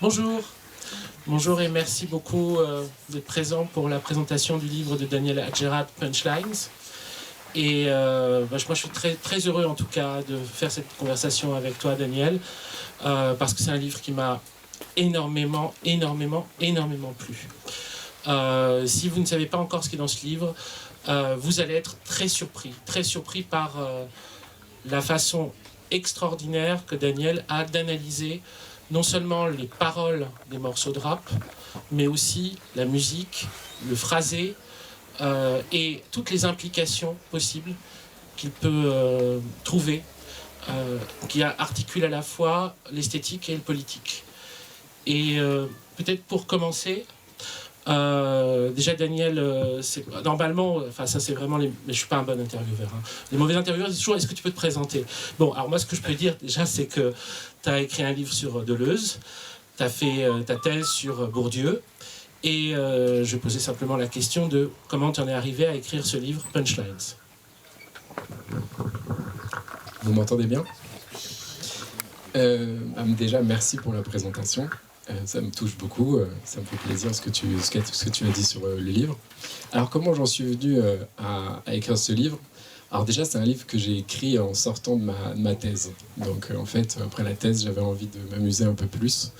Bonjour. Bonjour et merci beaucoup d'être présent pour la présentation du livre de Daniel Adjerat, Punchlines. Et moi je suis très, très heureux en tout cas de faire cette conversation avec toi, Daniel, parce que c'est un livre qui m'a énormément plu. Si vous ne savez pas encore ce qui est dans ce livre, vous allez être très surpris par la façon extraordinaire que Daniel a d'analyser non seulement les paroles des morceaux de rap, mais aussi la musique, le phrasé et toutes les implications possibles qu'il peut trouver, qui articulent à la fois l'esthétique et le politique. Et peut-être pour commencer, déjà Daniel, normalement, enfin ça c'est vraiment mais je suis pas un bon intervieweur. Hein. Les mauvais intervieweurs disent toujours est-ce que tu peux te présenter. Bon, alors moi ce que je peux dire déjà c'est que tu as écrit un livre sur Deleuze, tu as fait ta thèse sur Bourdieu, et je posais simplement la question de comment tu en es arrivé à écrire ce livre Punchlines. Vous m'entendez bien ? Déjà merci pour la présentation. Ça me touche beaucoup, ça me fait plaisir ce que tu as dit sur le livre. Alors comment j'en suis venu à écrire ce livre ? Alors déjà c'est un livre que j'ai écrit en sortant de ma thèse. Donc en fait après la thèse j'avais envie de m'amuser un peu plus.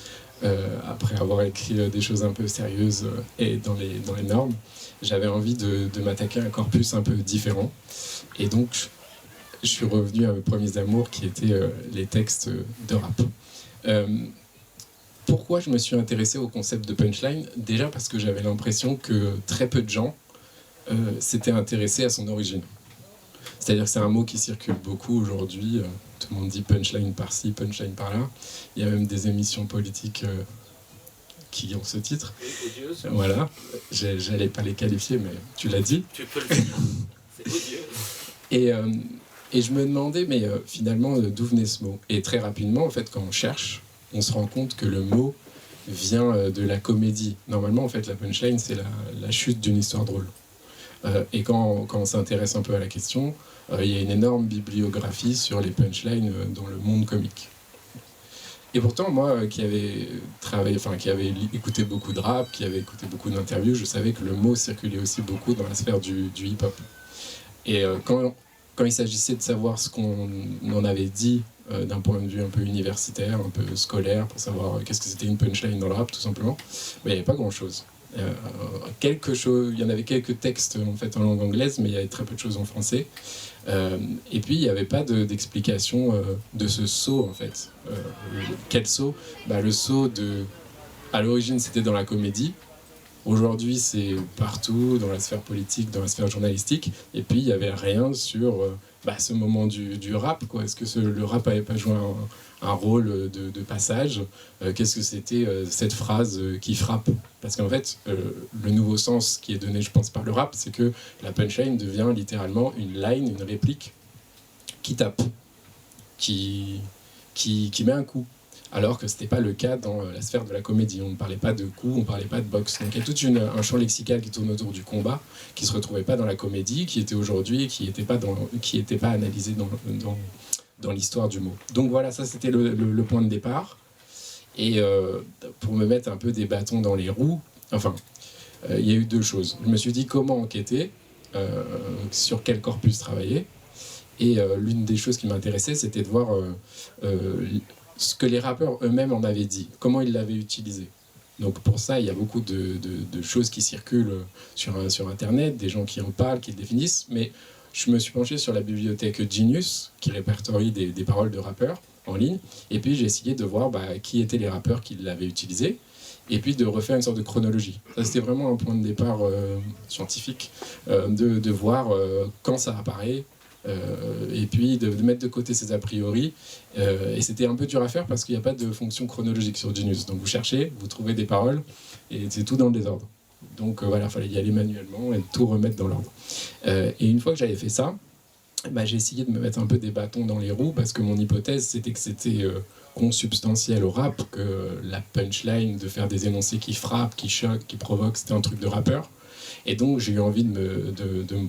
Après avoir écrit des choses un peu sérieuses et dans les normes, j'avais envie de m'attaquer à un corpus un peu différent. Et donc je suis revenu à mes premiers amours qui étaient les textes de rap. Pourquoi je me suis intéressé au concept de punchline ? Déjà parce que j'avais l'impression que très peu de gens s'étaient intéressés à son origine. C'est-à-dire que c'est un mot qui circule beaucoup aujourd'hui. Tout le monde dit punchline par-ci, punchline par-là. Il y a même des émissions politiques qui ont ce titre. Odieux. Voilà. J'allais pas les qualifier, mais tu l'as dit. Tu peux le dire. C'est odieux. Et je me demandais, mais finalement, d'où venait ce mot ? Et très rapidement, en fait, quand on cherche, on se rend compte que le mot vient de la comédie. Normalement, en fait, la punchline, c'est la chute d'une histoire drôle. Et quand on s'intéresse un peu à la question, il y a une énorme bibliographie sur les punchlines dans le monde comique. Et pourtant, moi, qui avais écouté beaucoup de rap, qui avait écouté beaucoup d'interviews, je savais que le mot circulait aussi beaucoup dans la sphère du hip-hop. Et quand il s'agissait de savoir ce qu'on en avait dit d'un point de vue un peu universitaire, un peu scolaire, pour savoir qu'est-ce que c'était une punchline dans le rap, tout simplement, il n'y avait pas grand-chose. Il y en avait quelques textes en fait en langue anglaise, mais il y avait très peu de choses en français. Et puis il n'y avait pas d'explication de ce saut en fait. Quel saut ? Le saut à l'origine c'était dans la comédie. Aujourd'hui, c'est partout, dans la sphère politique, dans la sphère journalistique. Et puis, il n'y avait rien sur ce moment du rap, quoi. Est-ce que le rap n'avait pas joué un rôle de passage ? Qu'est-ce que c'était cette phrase qui frappe ? Parce qu'en fait, le nouveau sens qui est donné, je pense, par le rap, c'est que la punchline devient littéralement une line, une réplique qui tape, qui met un coup. Alors que ce n'était pas le cas dans la sphère de la comédie. On ne parlait pas de coups, on ne parlait pas de boxe. Donc il y a tout un champ lexical qui tourne autour du combat, qui ne se retrouvait pas dans la comédie, qui était aujourd'hui, qui n'était pas analysé dans l'histoire du mot. Donc voilà, ça c'était le point de départ. Et pour me mettre un peu des bâtons dans les roues, il y a eu deux choses. Je me suis dit comment enquêter, sur quel corpus travailler. Et l'une des choses qui m'intéressait, c'était de voir ce que les rappeurs eux-mêmes en avaient dit, comment ils l'avaient utilisé. Donc pour ça, il y a beaucoup de choses qui circulent sur Internet, des gens qui en parlent, qui le définissent, mais je me suis penché sur la bibliothèque Genius, qui répertorie des paroles de rappeurs en ligne, et puis j'ai essayé de voir qui étaient les rappeurs qui l'avaient utilisé, et puis de refaire une sorte de chronologie. Ça, c'était vraiment un point de départ scientifique, de voir quand ça apparaît, et puis de mettre de côté ses a priori. Et c'était un peu dur à faire parce qu'il n'y a pas de fonction chronologique sur Genius. Donc vous cherchez, vous trouvez des paroles, et c'est tout dans le désordre. Donc voilà, il fallait y aller manuellement et tout remettre dans l'ordre. Et une fois que j'avais fait ça, j'ai essayé de me mettre un peu des bâtons dans les roues parce que mon hypothèse, c'était que c'était consubstantiel au rap, que la punchline, de faire des énoncés qui frappent, qui choquent, qui provoquent, c'était un truc de rappeur. Et donc j'ai eu envie de me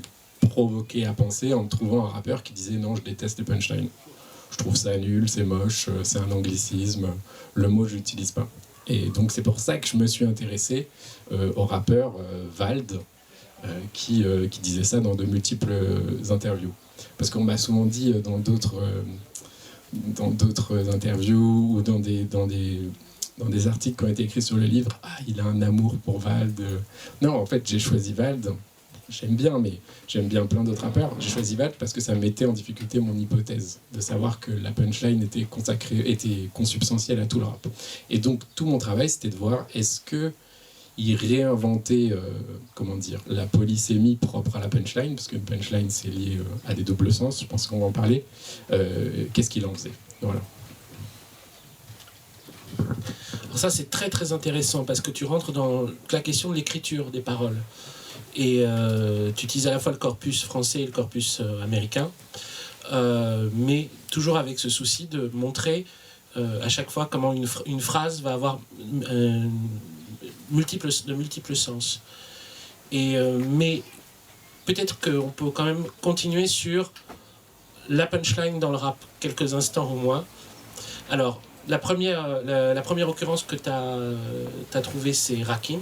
provoquer à penser en trouvant un rappeur qui disait non, je déteste les punchlines. Je trouve ça nul, c'est moche, c'est un anglicisme, le mot je l'utilise pas. Et donc c'est pour ça que je me suis intéressé au rappeur Vald, qui disait ça dans de multiples interviews. Parce qu'on m'a souvent dit dans d'autres interviews ou dans des articles qui ont été écrits sur le livre, « Ah, il a un amour pour Vald. » Non, en fait, j'ai choisi Vald. J'aime bien, mais j'aime bien plein d'autres rappeurs. J'ai choisi Vald parce que ça mettait en difficulté mon hypothèse de savoir que la punchline était consubstantielle à tout le rap. Et donc, tout mon travail, c'était de voir est-ce qu'il réinventait la polysémie propre à la punchline, parce qu'une punchline, c'est lié à des doubles sens, je pense qu'on va en parler. Qu'est-ce qu'il en faisait? Voilà. Alors ça, c'est très très intéressant parce que tu rentres dans la question de l'écriture des paroles. Et tu utilises à la fois le corpus français et le corpus américain, mais toujours avec ce souci de montrer à chaque fois comment une phrase va avoir de multiples sens. Mais peut-être qu'on peut quand même continuer sur la punchline dans le rap, quelques instants au moins. Alors, la première occurrence que tu as trouvée, c'est Rakim.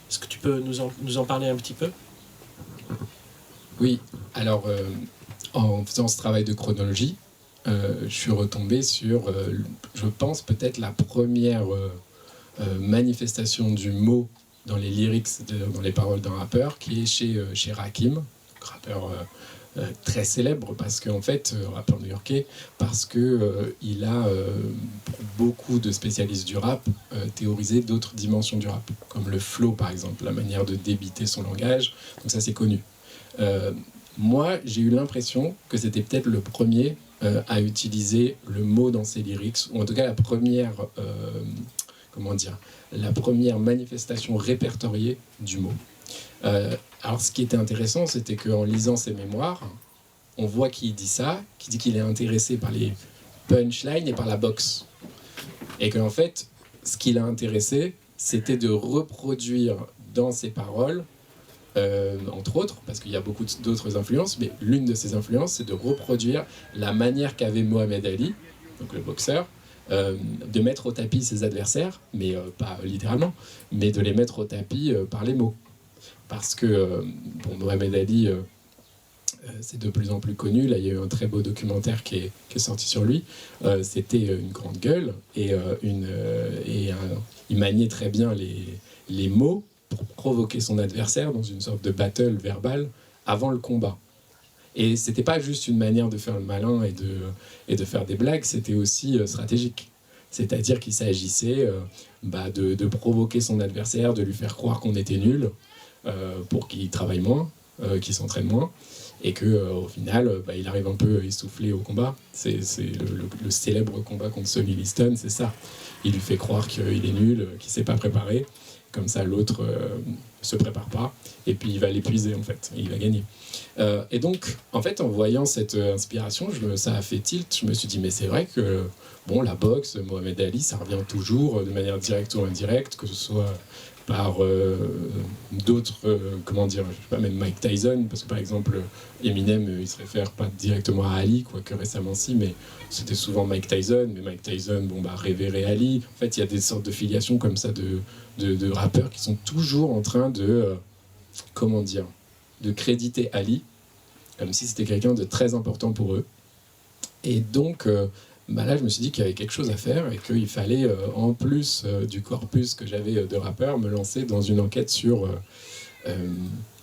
Est-ce que tu peux nous en parler un petit peu? Oui, alors en faisant ce travail de chronologie, je suis retombé sur, je pense, peut-être la première manifestation du mot dans les lyrics, dans les paroles d'un rappeur, qui est chez Rakim, rappeur très célèbre, parce qu'en fait, rappeur new-yorkais, parce qu'il a, pour beaucoup de spécialistes du rap, théorisé d'autres dimensions du rap, comme le flow par exemple, la manière de débiter son langage, donc ça c'est connu. Moi, j'ai eu l'impression que c'était peut-être le premier à utiliser le mot dans ses lyrics, ou en tout cas la première manifestation répertoriée du mot. Alors ce qui était intéressant, c'était qu'en lisant ses mémoires, on voit qu'il dit ça, qu'il dit qu'il est intéressé par les punchlines et par la boxe. Et qu'en fait, ce qui l'a intéressé, c'était de reproduire dans ses paroles, entre autres, parce qu'il y a beaucoup d'autres influences, mais l'une de ces influences, c'est de reproduire la manière qu'avait Mohamed Ali, donc le boxeur, de mettre au tapis ses adversaires, mais pas littéralement, mais de les mettre au tapis par les mots. Parce que Mohamed Ali, c'est de plus en plus connu. Là, il y a eu un très beau documentaire qui est sorti sur lui. C'était une grande gueule et il maniait très bien les mots pour provoquer son adversaire dans une sorte de battle verbale avant le combat. Et c'était pas juste une manière de faire le malin et de faire des blagues, c'était aussi stratégique. C'est-à-dire qu'il s'agissait de provoquer son adversaire, de lui faire croire qu'on était nul, pour qu'il travaille moins, qu'il s'entraîne moins, et qu'au final, il arrive un peu essoufflé au combat. C'est le célèbre combat contre Sonny Liston, c'est ça. Il lui fait croire qu'il est nul, qu'il ne s'est pas préparé. Comme ça, l'autre se prépare pas, et puis il va l'épuiser, en fait, et il va gagner. Et donc, en fait, en voyant cette inspiration, ça a fait tilt. Je me suis dit, mais c'est vrai que la boxe, Mohamed Ali, ça revient toujours de manière directe ou indirecte, que ce soit par d'autres, je sais pas, même Mike Tyson, parce que par exemple, Eminem, il se réfère pas directement à Ali, quoique récemment si, mais c'était souvent Mike Tyson, mais Mike Tyson, révérait Ali. En fait, il y a des sortes de filiations comme ça de rappeurs qui sont toujours en train de créditer Ali, comme si c'était quelqu'un de très important pour eux. Et donc, là, je me suis dit qu'il y avait quelque chose à faire et qu'il fallait, en plus du corpus que j'avais de rappeurs, me lancer dans une enquête sur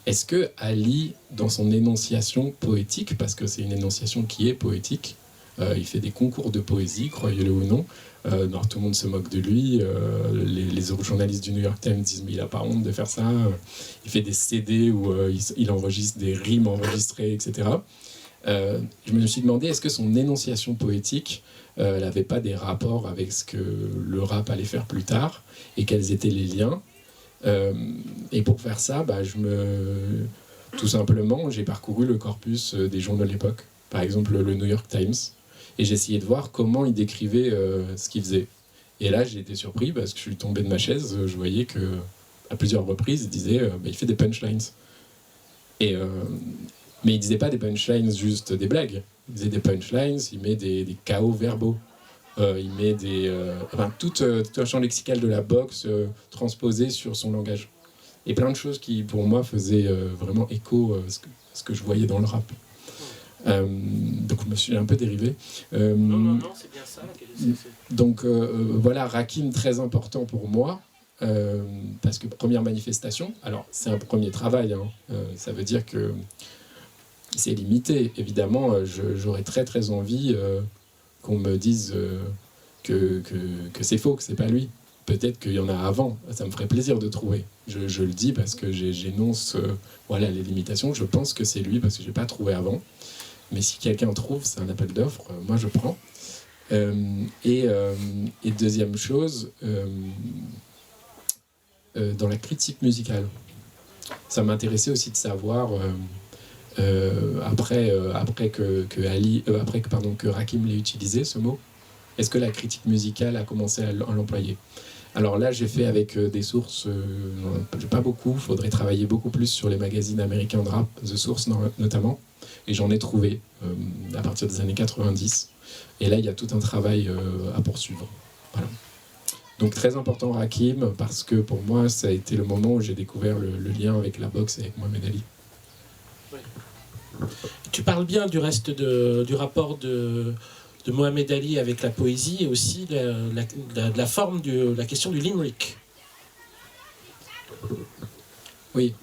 est-ce que Ali, dans son énonciation poétique, parce que c'est une énonciation qui est poétique, il fait des concours de poésie, croyez-le ou non, tout le monde se moque de lui, les journalistes du New York Times disent mais il n'a pas honte de faire ça, il fait des CD où il enregistre des rimes enregistrées, etc. Je me suis demandé est-ce que son énonciation poétique n'avait pas des rapports avec ce que le rap allait faire plus tard et quels étaient les liens. Et pour faire ça, tout simplement, j'ai parcouru le corpus des journaux de l'époque, par exemple le New York Times, et j'ai essayé de voir comment il décrivait ce qu'il faisait. Et là, j'ai été surpris parce que je suis tombé de ma chaise, je voyais qu'à plusieurs reprises, il disait il fait des punchlines. Mais il disait pas des punchlines juste des blagues. Il disait des punchlines, il met des chaos verbaux. Il met tout un champ lexical de la boxe transposé sur son langage. Et plein de choses qui, pour moi, faisaient vraiment écho à ce que je voyais dans le rap. Donc, je me suis un peu dérivé. Non, c'est bien ça. Donc, voilà, Rakim, très important pour moi. Parce que première manifestation, alors c'est un premier travail, hein, ça veut dire que c'est limité. Évidemment, j'aurais très très envie qu'on me dise que c'est faux, que c'est pas lui. Peut-être qu'il y en a avant, ça me ferait plaisir de trouver. Je le dis parce que j'énonce voilà, les limitations. Je pense que c'est lui parce que je n'ai pas trouvé avant. Mais si quelqu'un trouve, c'est un appel d'offres, moi je prends. Et deuxième chose, dans la critique musicale. Ça m'intéressait aussi de savoir, après que Rakim l'ait utilisé, ce mot, est-ce que la critique musicale a commencé à l'employer? Alors là, j'ai fait avec des sources, pas beaucoup, il faudrait travailler beaucoup plus sur les magazines américains de rap, The Source notamment, et j'en ai trouvé à partir des années 90. Et là, il y a tout un travail à poursuivre. Voilà. Donc très important Rakim, parce que pour moi, ça a été le moment où j'ai découvert le lien avec la boxe et avec Mohamed Ali. Ouais. Tu parles bien du reste du rapport de Mohamed Ali avec la poésie et aussi la forme de la question du limerick. Oui,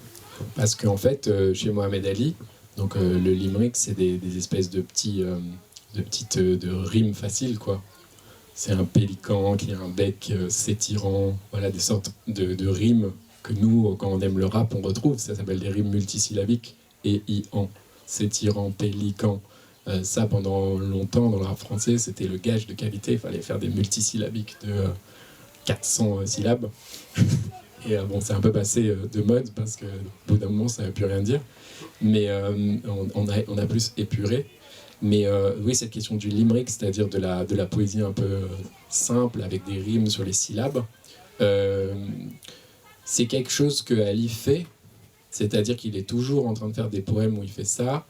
parce qu'en fait, chez Mohamed Ali, donc, le limerick, c'est des espèces de petites rimes faciles, quoi. C'est un pélican qui a un bec s'étirant, voilà, des sortes de rimes que nous, quand on aime le rap, on retrouve. Ça s'appelle des rimes multisyllabiques, et i-an, s'étirant, pélican. Ça, pendant longtemps, dans le rap français, c'était le gage de qualité. Il fallait faire des multisyllabiques de 400 syllabes. Et bon, c'est un peu passé de mode, parce qu'au bout d'un moment, ça ne veut plus rien dire. Mais on a plus épuré. Mais oui, cette question du limerick, c'est-à-dire de la poésie un peu simple, avec des rimes sur les syllabes, c'est quelque chose que Ali fait, c'est-à-dire qu'il est toujours en train de faire des poèmes où il fait ça.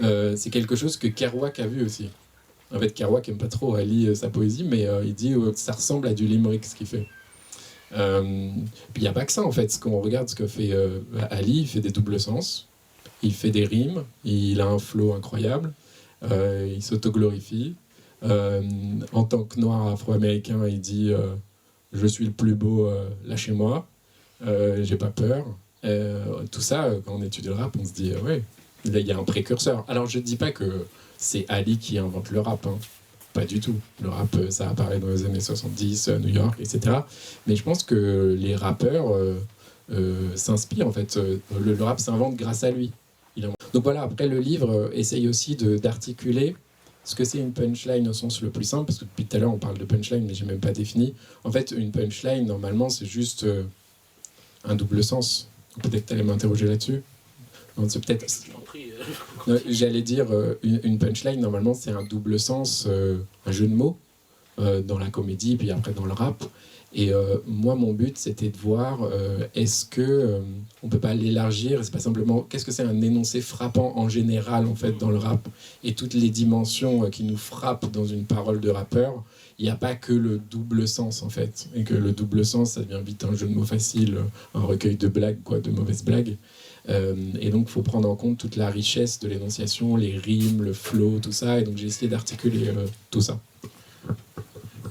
C'est quelque chose que Kerouac a vu aussi. En fait, Kerouac n'aime pas trop Ali, sa poésie, mais il dit que ça ressemble à du limerick, ce qu'il fait. Puis il n'y a pas que ça, en fait. Quand on regarde ce que fait Ali, il fait des doubles sens, il fait des rimes, il a un flow incroyable. Il s'autoglorifie. En tant que noir afro-américain, il dit je suis le plus beau, lâchez-moi, j'ai pas peur. Tout ça, quand on étudie le rap, on se dit ouais, il y a un précurseur. Alors je dis pas que c'est Ali qui invente le rap, hein. Pas du tout. Le rap, ça apparaît dans les années 70, New York, etc. Mais je pense que les rappeurs s'inspirent, en fait. Le rap s'invente grâce à lui. Donc voilà, après le livre essaye aussi d'articuler ce que c'est une punchline au sens le plus simple, parce que depuis tout à l'heure on parle de punchline, mais j'ai même pas défini. En fait, une punchline, normalement, c'est juste un double sens. Peut-être que tu allais m'interroger là-dessus. Non, c'est peut-être... J'allais dire, une punchline, normalement, c'est un double sens, un jeu de mots, dans la comédie, puis après dans le rap. Et moi, mon but, c'était de voir est-ce que on peut pas l'élargir. C'est pas simplement qu'est-ce que c'est un énoncé frappant en général, en fait, dans le rap, et toutes les dimensions qui nous frappent dans une parole de rappeur. Il n'y a pas que le double sens, en fait, et que le double sens, ça devient vite un jeu de mots facile, un recueil de blagues, quoi, de mauvaises blagues. Et donc, il faut prendre en compte toute la richesse de l'énonciation, les rimes, le flow, tout ça. Et donc, j'ai essayé d'articuler tout ça.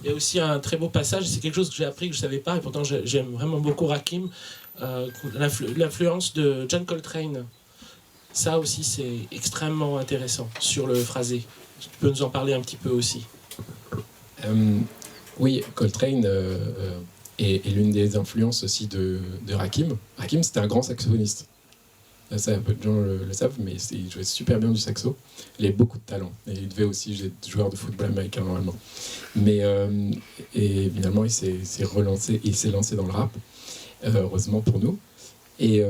Il y a aussi un très beau passage, c'est quelque chose que j'ai appris que je ne savais pas, et pourtant j'aime vraiment beaucoup Rakim, l'influence de John Coltrane. Ça aussi, c'est extrêmement intéressant sur le phrasé. Tu peux nous en parler un petit peu aussi? Oui, Coltrane est l'une des influences aussi de Rakim. Rakim, c'était un grand saxophoniste. Ça, peu de gens le savent, mais il jouait super bien du saxo. Il avait beaucoup de talent. Et il devait aussi être joueur de football américain, normalement. Mais et finalement, il s'est relancé, il s'est lancé dans le rap, heureusement pour nous. Et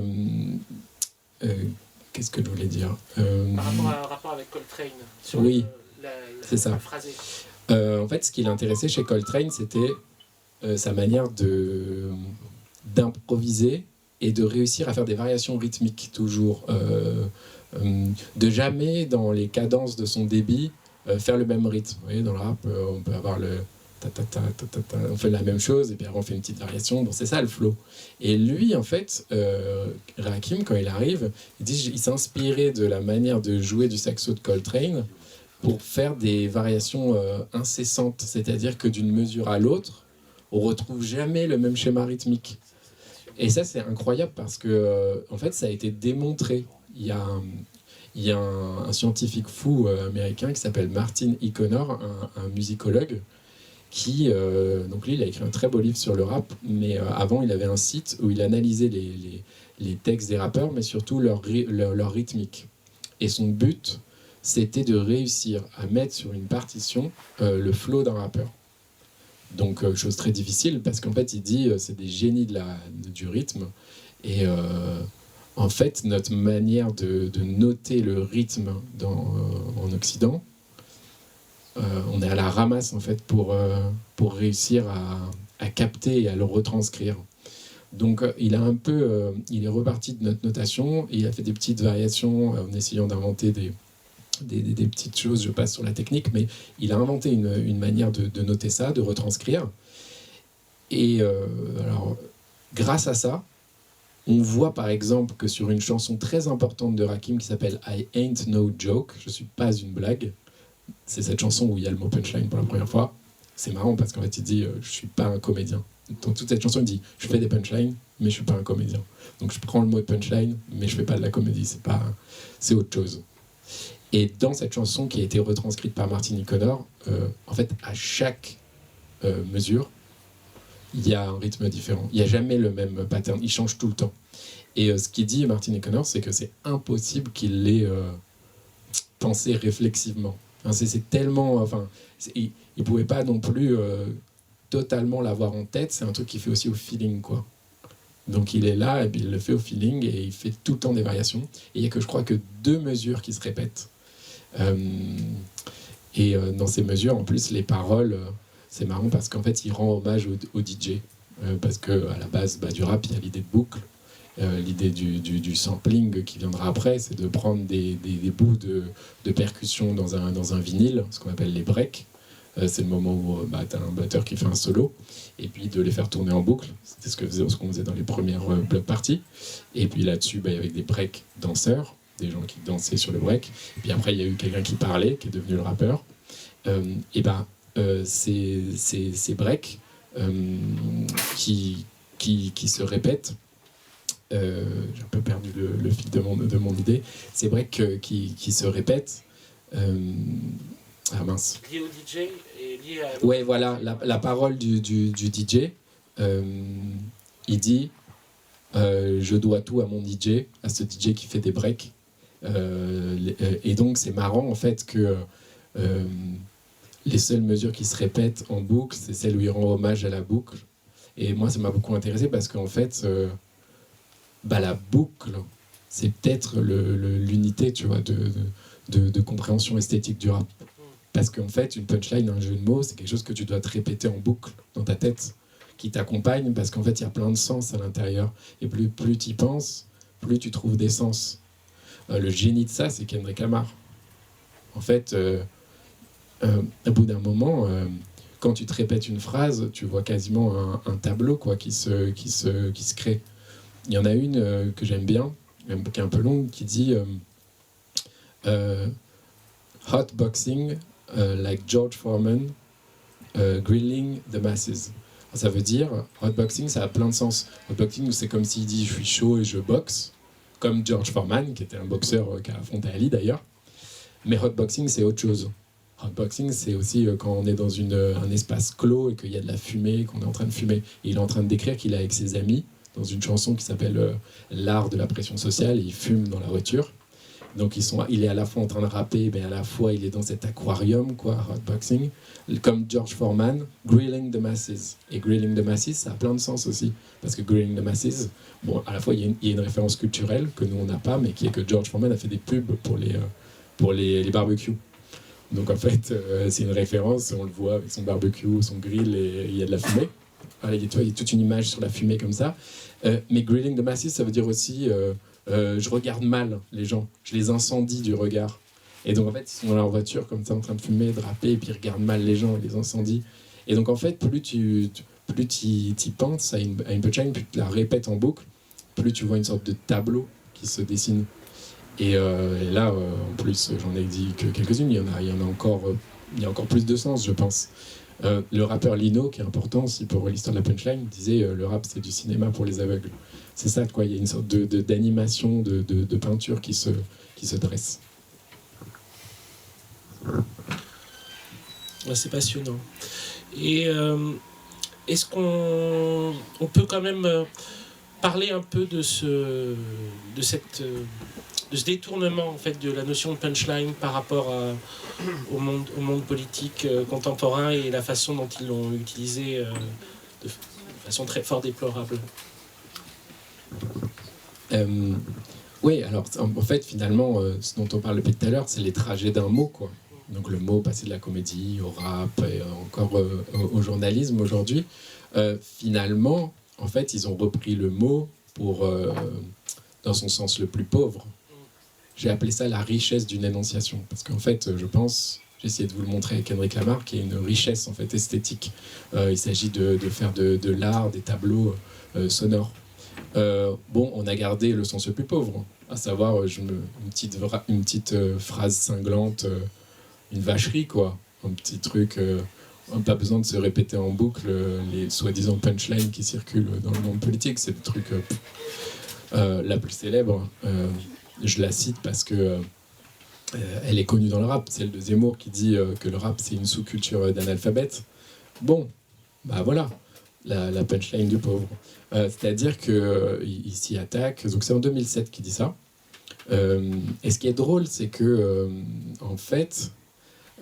qu'est-ce que je voulais dire Par rapport avec Coltrane. Sur oui, c'est ça. Le phrasé. En fait, ce qui l'intéressait chez Coltrane, c'était sa manière d'improviser et de réussir à faire des variations rythmiques, toujours. De jamais, dans les cadences de son débit, faire le même rythme. Vous voyez, dans le rap, on peut avoir on fait la même chose et puis après on fait une petite variation. Bon, c'est ça le flow. Et lui, en fait, Rakim, quand il arrive, il dit il s'est inspiré de la manière de jouer du saxo de Coltrane pour faire des variations incessantes, c'est-à-dire que d'une mesure à l'autre, on retrouve jamais le même schéma rythmique. Et ça, c'est incroyable parce que, en fait, ça a été démontré. Il y a un scientifique fou américain qui s'appelle Martin E. Connor, un musicologue, qui, donc lui, il a écrit un très beau livre sur le rap, mais avant, il avait un site où il analysait les textes des rappeurs, mais surtout leur rythmique. Et son but, c'était de réussir à mettre sur une partition le flow d'un rappeur. Donc, chose très difficile, parce qu'en fait, il dit c'est des génies du rythme. Et en fait, notre manière de noter le rythme en Occident, on est à la ramasse, en fait, pour réussir à capter et à le retranscrire. Donc, il est reparti de notre notation, et il a fait des petites variations en essayant d'inventer des petites choses, je passe sur la technique, mais il a inventé une manière de noter ça, de retranscrire. Et alors, grâce à ça, on voit par exemple que sur une chanson très importante de Rakim qui s'appelle I Ain't No Joke, je suis pas une blague, c'est cette chanson où il y a le mot punchline pour la première fois. C'est marrant parce qu'en fait il dit je suis pas un comédien. Dans toute cette chanson il dit je fais des punchlines mais je suis pas un comédien. Donc je prends le mot punchline mais je fais pas de la comédie, c'est autre chose. Et dans cette chanson qui a été retranscrite par Martin E. Connor, en fait, à chaque mesure, il y a un rythme différent. Il n'y a jamais le même pattern, il change tout le temps. Et ce qu'il dit, Martin E. Connor, c'est que c'est impossible qu'il l'ait pensé réflexivement. Enfin, c'est tellement... il ne pouvait pas non plus totalement l'avoir en tête, c'est un truc qu'il fait aussi au feeling, quoi. Donc il est là, et puis il le fait au feeling, et il fait tout le temps des variations. Et il n'y a que, je crois, que 2 mesures qui se répètent. Dans ces mesures, en plus, les paroles, c'est marrant parce qu'en fait, il rend hommage au DJ. Parce qu'à la base du rap, il y a l'idée de boucle. L'idée du sampling qui viendra après, c'est de prendre des bouts de percussion dans un vinyle, ce qu'on appelle les breaks. C'est le moment où tu as un batteur qui fait un solo, et puis de les faire tourner en boucle. C'était ce qu'on faisait dans les premières block parties. Et puis là-dessus, il y avait des breaks danseurs, des gens qui dansaient sur le break. Et puis après, il y a eu quelqu'un qui parlait, qui est devenu le rappeur. Ces breaks qui se répètent, j'ai un peu perdu le fil de mon idée, ces breaks qui se répètent. Ah mince. Lié au DJ et lié à... Ouais, voilà, la parole du DJ, il dit je dois tout à mon DJ, à ce DJ qui fait des breaks. Et donc c'est marrant en fait que les seules mesures qui se répètent en boucle, c'est celle où il rend hommage à la boucle. Et moi ça m'a beaucoup intéressé parce qu'en fait la boucle, c'est peut-être l'unité, tu vois, de compréhension esthétique du rap. Parce qu'en fait, une punchline, un jeu de mots, c'est quelque chose que tu dois te répéter en boucle dans ta tête, qui t'accompagne, parce qu'en fait, il y a plein de sens à l'intérieur. Et plus tu y penses, plus tu trouves des sens. Le génie de ça, c'est Kendrick Lamar. En fait, au bout d'un moment, quand tu te répètes une phrase, tu vois quasiment un tableau quoi, qui se crée. Il y en a une que j'aime bien, qui est un peu longue, qui dit Hot boxing, like George Foreman, grilling the masses. Ça veut dire, hotboxing, ça a plein de sens. Hotboxing, c'est comme s'il dit je suis chaud et je boxe, comme George Foreman, qui était un boxeur qui a affronté Ali d'ailleurs. Mais hotboxing, c'est autre chose. Hotboxing, c'est aussi quand on est dans un espace clos et qu'il y a de la fumée, qu'on est en train de fumer. Et il est en train de décrire qu'il est avec ses amis dans une chanson qui s'appelle L'art de la pression sociale, et il fume dans la voiture. Donc il est à la fois en train de rapper, mais à la fois il est dans cet aquarium, quoi, hotboxing, comme George Foreman, grilling the masses. Et grilling the masses, ça a plein de sens aussi, parce que grilling the masses, bon, à la fois il y a une référence culturelle que nous on n'a pas, mais qui est que George Foreman a fait des pubs pour les barbecues. Donc en fait, c'est une référence, on le voit avec son barbecue, son grill, et il y a de la fumée. Voilà, il y a toute une image sur la fumée comme ça. Mais grilling the masses, ça veut dire aussi... je regarde mal les gens, je les incendie du regard. Et donc en fait, ils sont dans leur voiture comme ça en train de fumer, de rapper, et puis ils regardent mal les gens, ils les incendient. Et donc en fait, plus tu y penses à une punchline, plus tu la répètes en boucle, plus tu vois une sorte de tableau qui se dessine. Et là, en plus, j'en ai dit que quelques-unes, il y a encore plus de sens, je pense. Le rappeur Lino, qui est important aussi pour l'histoire de la punchline, disait le rap c'est du cinéma pour les aveugles. C'est ça, quoi. Il y a une sorte d'animation, de peinture qui se dresse. Ouais, c'est passionnant. Et est-ce qu'on peut quand même parler un peu de ce détournement en fait de la notion de punchline par rapport au monde politique contemporain et la façon dont ils l'ont utilisé de façon très fort déplorable. Oui, alors en fait finalement ce dont on parle depuis tout à l'heure, c'est les trajets d'un mot, quoi. Donc le mot passé de la comédie au rap et encore au journalisme aujourd'hui. Finalement, en fait, ils ont repris le mot dans son sens le plus pauvre. J'ai appelé ça la richesse d'une énonciation. Parce qu'en fait, je pense, j'ai essayé de vous le montrer avec Henrik Lamarck, qui est une richesse en fait, esthétique. Il s'agit de faire de l'art, des tableaux sonores. On a gardé le sens le plus pauvre, à savoir une petite phrase cinglante, une vacherie, quoi. Un petit truc... pas besoin de se répéter en boucle les soi-disant punchlines qui circulent dans le monde politique. C'est le truc la plus célèbre. Je la cite parce que elle est connue dans le rap. Celle de Zemmour qui dit que le rap c'est une sous-culture d'analphabètes. Bon, bah voilà, la punchline du pauvre. C'est-à-dire qu'il s'y attaque. Donc c'est en 2007 qu'il dit ça. Et ce qui est drôle, c'est que en fait...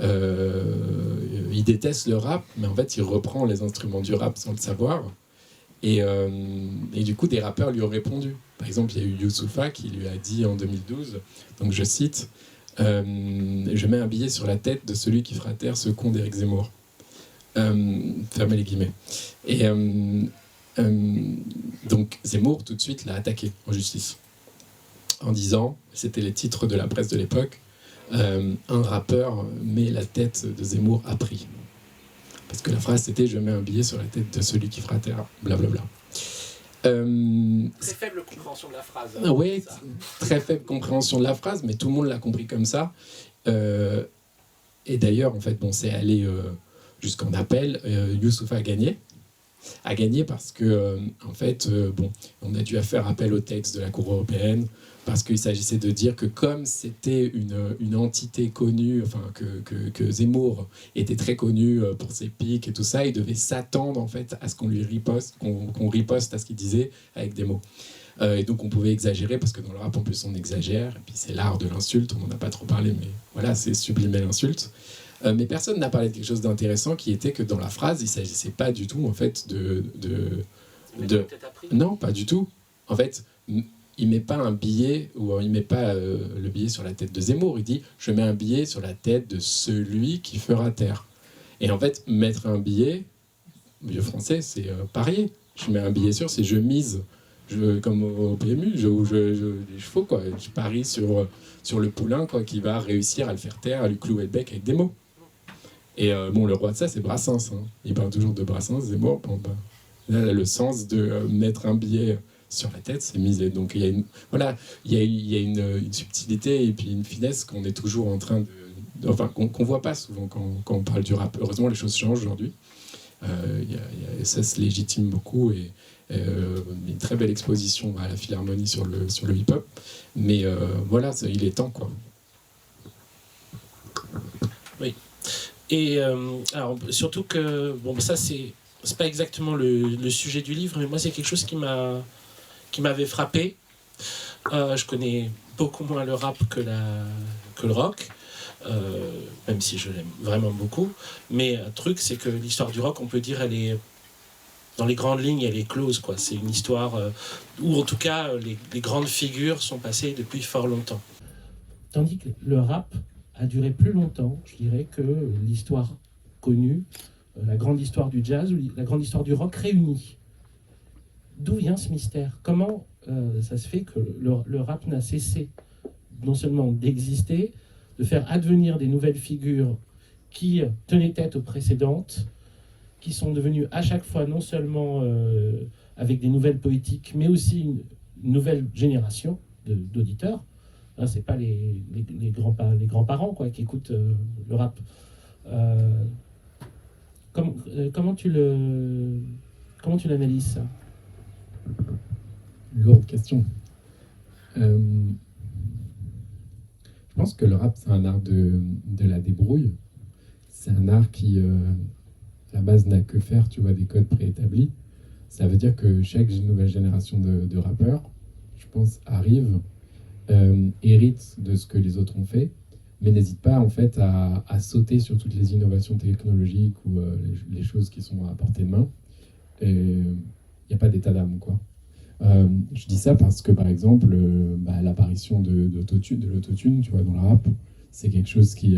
il déteste le rap, mais en fait il reprend les instruments du rap sans le savoir. Et du coup des rappeurs lui ont répondu. Par exemple, il y a eu Youssoupha qui lui a dit en 2012, donc je cite, je mets un billet sur la tête de celui qui fera taire ce con d'Éric Zemmour. Fermez les guillemets. Et donc Zemmour tout de suite l'a attaqué en justice en disant, c'était les titres de la presse de l'époque, un rappeur met la tête de Zemmour à prix. Parce que la phrase c'était je mets un billet sur la tête de celui qui fera taire, blablabla. Très faible compréhension de la phrase. Oui, très faible compréhension de la phrase, mais tout le monde l'a compris comme ça. Et d'ailleurs, en fait, c'est allé jusqu'en appel. Youssoupha a gagné. A gagné parce que, en fait, on a dû faire appel au texte de la Cour européenne, parce qu'il s'agissait de dire que comme c'était une entité connue, enfin que Zemmour était très connu pour ses pics et tout ça, il devait s'attendre en fait à ce qu'on lui riposte, qu'on riposte à ce qu'il disait avec des mots. Et donc on pouvait exagérer, parce que dans le rap en plus on exagère, et puis c'est l'art de l'insulte, on n'en a pas trop parlé, mais voilà, c'est sublimer l'insulte. Mais personne n'a parlé de quelque chose d'intéressant, qui était que dans la phrase, il ne s'agissait pas du tout en fait Non, pas du tout. En fait, il met pas un billet, ou il met pas le billet sur la tête de Zemmour, il dit je mets un billet sur la tête de celui qui fera taire. Et en fait, mettre un billet, vieux français, c'est parier. Je mets un billet sur, c'est je mise, comme au PMU, je les chevaux, quoi. Je parie sur le poulain, quoi, qui va réussir à le faire taire, à lui clouer le bec avec des mots. Et le roi de ça, c'est Brassens. Hein. Il parle toujours de Brassens, Zemmour. Là, le sens de mettre un billet sur la tête, c'est misé. Donc il y a une subtilité et puis une finesse qu'on est toujours en train qu'on voit pas souvent quand on parle du rap. Heureusement, les choses changent aujourd'hui. Ça se légitime beaucoup, et une très belle exposition à la Philharmonie sur le hip-hop. Mais voilà, il est temps, quoi. Oui. Et alors, surtout que, ça c'est pas exactement le sujet du livre, mais moi c'est quelque chose qui m'avait frappé. Je connais beaucoup moins le rap que le rock, même si je l'aime vraiment beaucoup. Mais un truc, c'est que l'histoire du rock, on peut dire, elle est, dans les grandes lignes, elle est close, quoi. C'est une histoire où, en tout cas, les grandes figures sont passées depuis fort longtemps. Tandis que le rap a duré plus longtemps, je dirais, que l'histoire connue, la grande histoire du jazz ou la grande histoire du rock réunie. D'où vient ce mystère? Comment ça se fait que le rap n'a cessé non seulement d'exister, de faire advenir des nouvelles figures qui tenaient tête aux précédentes, qui sont devenus à chaque fois non seulement avec des nouvelles poétiques, mais aussi une nouvelle génération d'auditeurs. Hein, c'est pas les grands-parents quoi, qui écoutent le rap. Comment tu l'analyses, ça? Lourde question. Je pense que le rap, c'est un art de la débrouille. C'est un art qui, à la base, n'a que faire, tu vois, des codes préétablis. Ça veut dire que chaque nouvelle génération de rappeurs, je pense, arrive, hérite de ce que les autres ont fait, mais n'hésite pas, en fait, à sauter sur toutes les innovations technologiques ou les choses qui sont à portée de main. Il n'y a pas d'état d'âme, quoi. Je dis ça parce que, par exemple, l'apparition de l'autotune, tu vois, dans le rap, c'est quelque chose qui...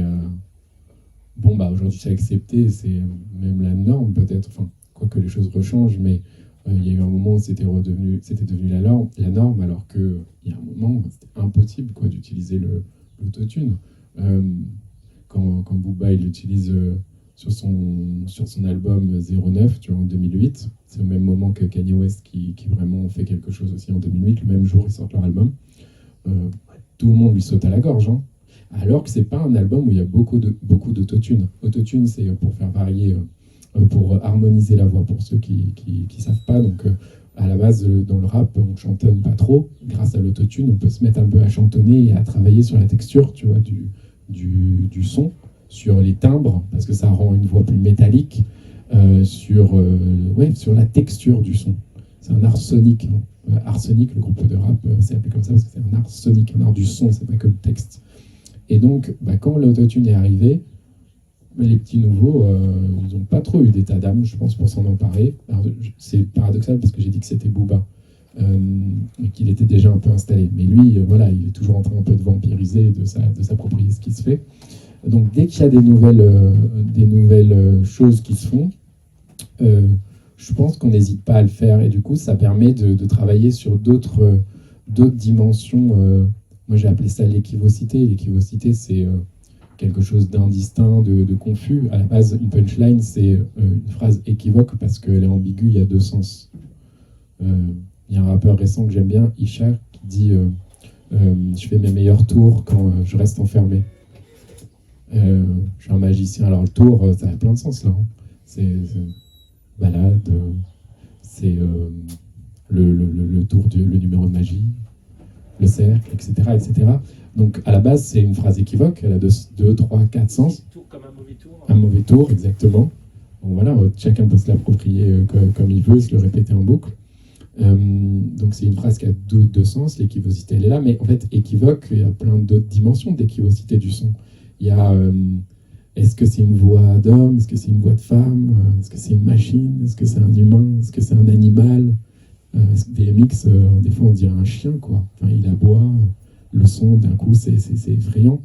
aujourd'hui, c'est accepté, c'est même la norme, peut-être, enfin, quoique les choses rechangent, mais il y a eu un moment où c'était devenu la norme, alors qu'il y a un moment, c'était impossible, quoi, d'utiliser l'autotune. Quand Booba, il l'utilise sur son album 09, tu vois, en 2008, c'est au même moment que Kanye West qui vraiment fait quelque chose aussi en 2008, le même jour ils sortent leur album. Tout le monde lui saute à la gorge, hein. Alors que c'est pas un album où il y a beaucoup d'autotune. Autotune, c'est pour faire varier, pour harmoniser la voix, pour ceux qui savent pas. Donc à la base, dans le rap, on chantonne pas trop. Grâce à l'autotune, on peut se mettre un peu à chantonner et à travailler sur la texture, tu vois, du son, sur les timbres, parce que ça rend une voix plus métallique, sur la texture du son. C'est un art sonique, hein. Arsenic, le groupe de rap, c'est appelé comme ça parce que c'est un art sonique, un art du son, c'est pas que le texte. Et donc, quand l'autotune est arrivé, les petits nouveaux, ils n'ont pas trop eu d'état d'âme, je pense, pour s'en emparer. Alors, c'est paradoxal parce que j'ai dit que c'était Booba, et qu'il était déjà un peu installé. Mais lui, il est toujours en train un peu de vampiriser, de s'approprier ce qui se fait. Donc, dès qu'il y a des nouvelles choses qui se font, je pense qu'on n'hésite pas à le faire. Et du coup, ça permet de travailler sur d'autres dimensions. Moi, j'ai appelé ça l'équivocité. L'équivocité, c'est quelque chose d'indistinct, de confus. À la base, une punchline, c'est une phrase équivoque parce qu'elle est ambiguë, il y a deux sens. Il y a un rappeur récent que j'aime bien, Isha, qui dit je fais mes meilleurs tours quand je reste enfermé. Je suis un magicien. Alors, le tour, ça a plein de sens, là. Hein. C'est balade, c'est le tour, le numéro de magie, le cercle, etc., etc. Donc, à la base, c'est une phrase équivoque. Elle a 2, 3, 4 sens. Comme un mauvais tour. Un mauvais tour, exactement. Donc voilà, chacun peut se l'approprier comme il veut, se le répéter en boucle. Donc, c'est une phrase qui a deux sens. L'équivocité, elle est là. Mais en fait, équivoque, il y a plein d'autres dimensions d'équivocité du son. Il y a... est-ce que c'est une voix d'homme? Est-ce que c'est une voix de femme? Est-ce que c'est une machine? Est-ce que c'est un humain? Est-ce que c'est un animal? DMX, des fois on dirait un chien, quoi. Enfin, il aboie, le son d'un coup c'est effrayant.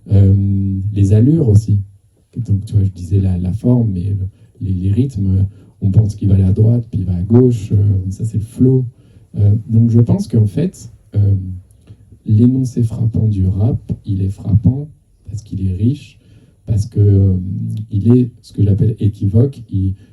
Les allures aussi. Donc tu vois, je disais la forme, mais les rythmes, on pense qu'il va aller à droite, puis il va à gauche, ça c'est le flow. Donc je pense qu'en fait, l'énoncé frappant du rap, il est frappant parce qu'il est riche, parce que il est ce que j'appelle équivoque.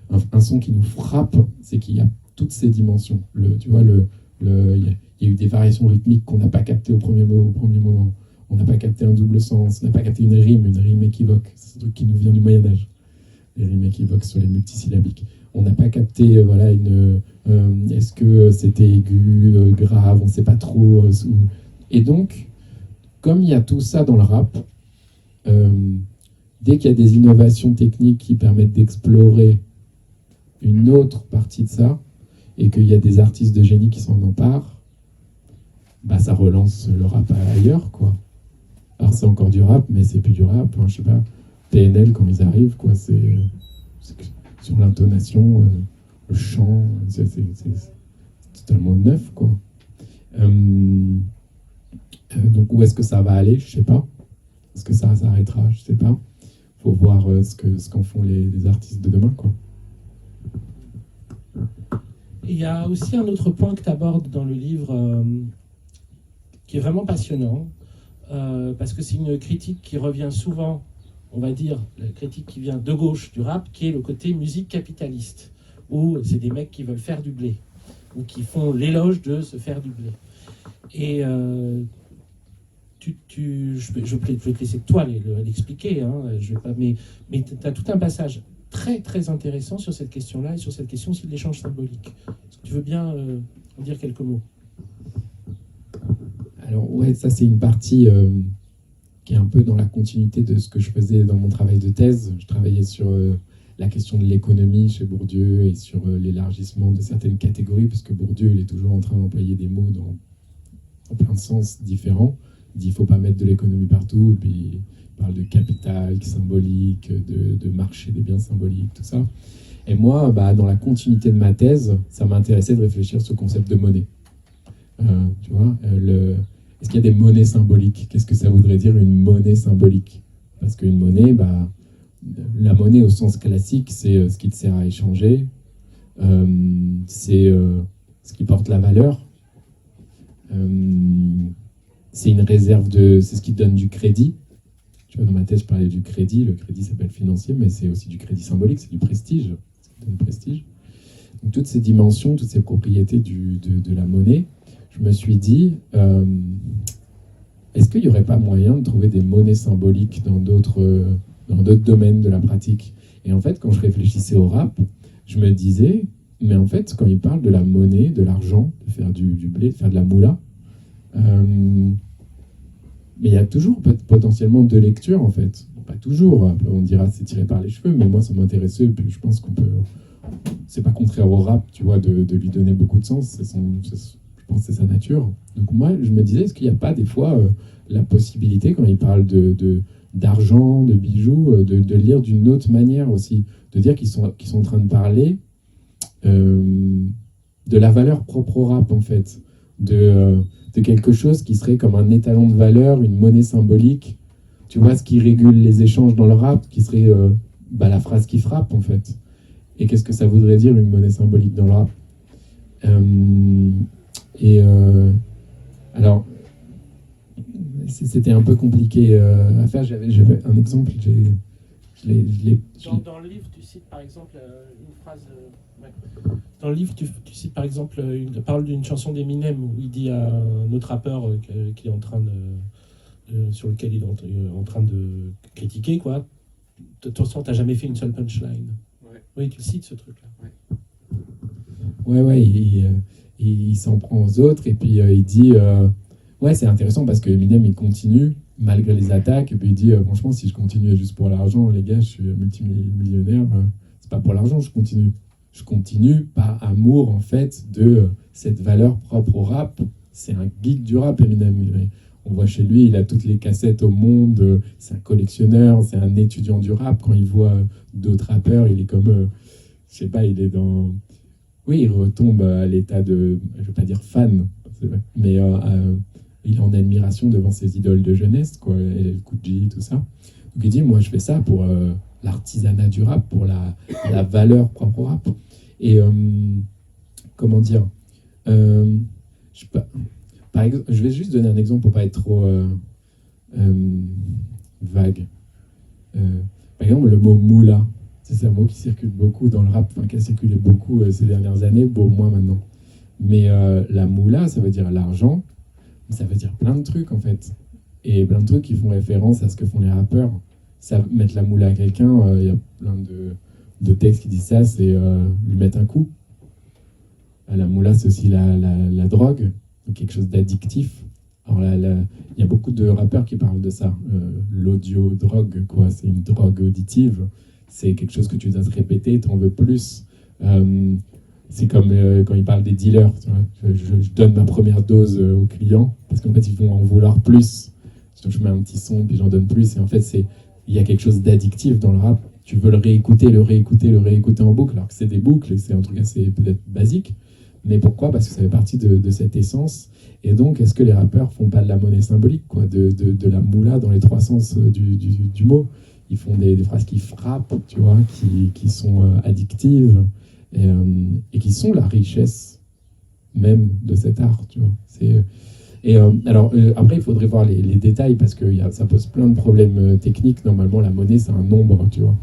Un son qui nous frappe, c'est qu'il y a toutes ces dimensions. Tu vois, il y a eu des variations rythmiques qu'on n'a pas captées au premier moment. On n'a pas capté un double sens, on n'a pas capté une rime équivoque. C'est un truc qui nous vient du Moyen-Âge. Les rimes équivoques sur les multisyllabiques. On n'a pas capté, est-ce que c'était aigu, grave, on ne sait pas trop. Et donc, comme il y a tout ça dans le rap, dès qu'il y a des innovations techniques qui permettent d'explorer une autre partie de ça, et qu'il y a des artistes de génie qui s'en emparent, ça relance le rap ailleurs, quoi. Alors c'est encore du rap, mais c'est plus du rap, hein, je sais pas. PNL, quand ils arrivent, quoi, c'est sur l'intonation, le chant, c'est totalement neuf, quoi. Donc où est-ce que ça va aller, je sais pas. Est-ce que ça s'arrêtera, je sais pas. Faut voir ce qu'en font les artistes de demain, quoi. Il y a aussi un autre point que tu abordes dans le livre qui est vraiment passionnant, parce que c'est une critique qui revient souvent on va dire, la critique qui vient de gauche du rap, qui est le côté musique capitaliste, où c'est des mecs qui veulent faire du blé, ou qui font l'éloge de se faire du blé. Et je vais te laisser toi l'expliquer, hein, je vais pas, mais tu as tout un passage très très intéressant sur cette question-là et sur cette question aussi de l'échange symbolique. Est-ce que tu veux bien en dire quelques mots? Alors ouais, ça c'est une partie qui est un peu dans la continuité de ce que je faisais dans mon travail de thèse. Je travaillais sur la question de l'économie chez Bourdieu et sur l'élargissement de certaines catégories, parce que Bourdieu il est toujours en train d'employer des mots dans plein de sens différents. Il dit qu'il ne faut pas mettre de l'économie partout, et puis il parle de capital symbolique, de marché des biens symboliques, tout ça. Et moi, dans la continuité de ma thèse, ça m'intéressait de réfléchir sur ce concept de monnaie. Tu vois, est-ce qu'il y a des monnaies symboliques? Qu'est-ce que ça voudrait dire une monnaie symbolique? Parce qu'une monnaie, la monnaie au sens classique, c'est ce qui te sert à échanger, c'est ce qui porte la valeur, c'est une réserve c'est ce qui te donne du crédit. Tu vois, dans ma thèse, je parlais du crédit. Le crédit s'appelle financier, mais c'est aussi du crédit symbolique, c'est du prestige. Ce qui donne prestige. Donc, toutes ces dimensions, toutes ces propriétés de la monnaie, je me suis dit, est-ce qu'il n'y aurait pas moyen de trouver des monnaies symboliques dans d'autres domaines de la pratique? Et en fait, quand je réfléchissais au rap, je me disais, mais en fait, quand il parle de la monnaie, de l'argent, de faire du blé, de faire de la moula, mais il y a toujours potentiellement deux lectures, en fait. Pas toujours, on dira c'est tiré par les cheveux, mais moi, ça m'intéressait, et puis je pense qu'on peut... C'est pas contraire au rap, tu vois, de lui donner beaucoup de sens, je pense que c'est sa nature. Donc moi, je me disais, est-ce qu'il n'y a pas des fois la possibilité, quand il parle d'argent, de bijoux, de lire d'une autre manière aussi, de dire qu'ils sont en train de parler de la valeur propre au rap, en fait, de quelque chose qui serait comme un étalon de valeur, une monnaie symbolique, tu vois, ce qui régule les échanges dans le rap, qui serait la phrase qui frappe, en fait. Et qu'est-ce que ça voudrait dire, une monnaie symbolique dans le rap? Alors, c'était un peu compliqué à faire. J'avais un exemple, Dans le livre, tu cites par exemple une phrase... Dans le livre, tu cites par exemple une parole d'une chanson d'Eminem où il dit à un autre rappeur qui est en train sur lequel il est en train de critiquer, quoi. De toute façon, t'as jamais fait une seule punchline. Ouais. Oui, tu cites ce truc-là. Ouais, il s'en prend aux autres et puis il dit ouais, c'est intéressant parce que Eminem il continue malgré les attaques et puis il dit franchement, si je continue juste pour l'argent, les gars, je suis multimillionnaire, c'est pas pour l'argent, je continue par amour en fait de cette valeur propre au rap. C'est un geek du rap, Eminem. On voit chez lui, il a toutes les cassettes au monde, c'est un collectionneur, c'est un étudiant du rap. Quand il voit d'autres rappeurs, il est comme je sais pas, il est dans... Oui, il retombe à l'état de, je ne veux pas dire fan, mais il est en admiration devant ses idoles de jeunesse, quoi, LL Cool J, tout ça. Donc il dit, moi je fais ça pour l'artisanat du rap, pour la valeur propre au rap. Et comment dire, par exemple, je vais juste donner un exemple pour pas être trop vague. Par exemple, le mot moula. C'est un mot qui circule beaucoup dans le rap, enfin, qui a circulé beaucoup ces dernières années, moins maintenant. Mais la moula, ça veut dire l'argent, mais ça veut dire plein de trucs en fait. Et plein de trucs qui font référence à ce que font les rappeurs. Mettre la moula à quelqu'un, il y a plein de textes qui disent ça, c'est lui mettre un coup. La moula, c'est aussi la drogue, donc quelque chose d'addictif. Alors il y a beaucoup de rappeurs qui parlent de ça. L'audio-drogue, quoi, c'est une drogue auditive. C'est quelque chose que tu dois te répéter, tu en veux plus. C'est comme quand ils parlent des dealers. Tu vois. Je donne ma première dose aux clients parce qu'en fait, ils vont en vouloir plus. Donc, je mets un petit son, puis j'en donne plus. Et en fait, il y a quelque chose d'addictif dans le rap. Tu veux le réécouter en boucle, alors que c'est des boucles, et c'est un truc assez peut-être basique. Mais pourquoi? Parce que ça fait partie de cette essence. Et donc, est-ce que les rappeurs font pas de la monnaie symbolique, quoi, de la moula dans les trois sens du mot? Ils font des phrases qui frappent, tu vois, qui sont addictives et qui sont la richesse même de cet art, tu vois. Et après, il faudrait voir les détails parce que ça pose plein de problèmes techniques. Normalement, la monnaie, c'est un nombre, tu vois,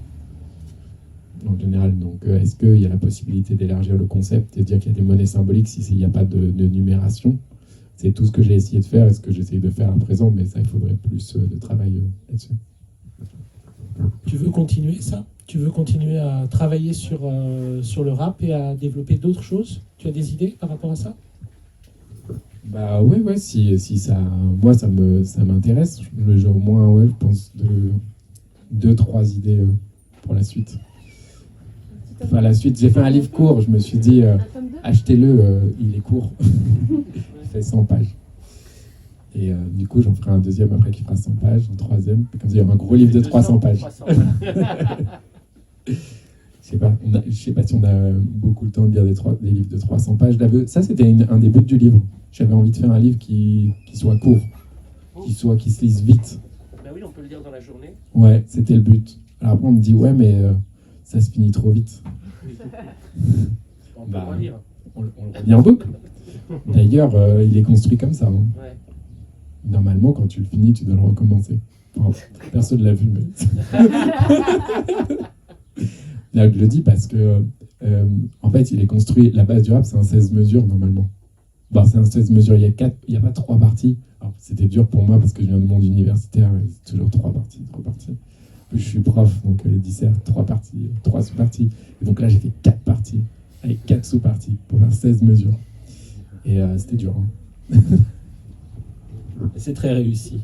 en général. Donc, est-ce qu'il y a la possibilité d'élargir le concept et de dire qu'il y a des monnaies symboliques s'il n'y a pas de numération? C'est tout ce que j'ai essayé de faire et ce que j'essaye de faire à présent, mais ça, il faudrait plus de travail là-dessus. Tu veux continuer ça? Tu veux continuer à travailler sur le rap et à développer d'autres choses? Tu as des idées par rapport à ça? Bah ouais, si ça, moi ça m'intéresse. J'ai au moins, je pense, 2-3 idées pour la suite. Enfin, la suite, j'ai fait un livre court, je me suis dit, achetez-le, il est court. Il fait 100 pages. Et du coup, j'en ferai un deuxième après qui fera 100 pages, un troisième. Comme ça, il y aura un gros livre de 300 pages. Je sais pas si on a beaucoup le temps de lire des livres de 300 pages. Ça, c'était un des buts du livre. J'avais envie de faire un livre qui soit court, qui se lise vite. Ben oui, on peut le lire dans la journée. Ouais, c'était le but. Alors après, on me dit, ouais, mais ça se finit trop vite. On peut le relire. On le relit en boucle. D'ailleurs, il est construit comme ça. Hein. Ouais. Normalement, quand tu le finis, tu dois le recommencer. Enfin, personne ne l'a vu, mais... Là, je le dis parce que, en fait, il est construit... La base du rap, c'est un 16 mesures, normalement. Bon, c'est un 16 mesures, il y a pas 3 parties. Alors, c'était dur pour moi parce que je viens du monde universitaire, c'est toujours 3 parties. Puis je suis prof, donc les disserts, 3 parties, 3 sous-parties. Et donc là, j'ai fait 4 parties, avec 4 sous-parties, pour faire 16 mesures. Et c'était dur. Hein. C'est très réussi.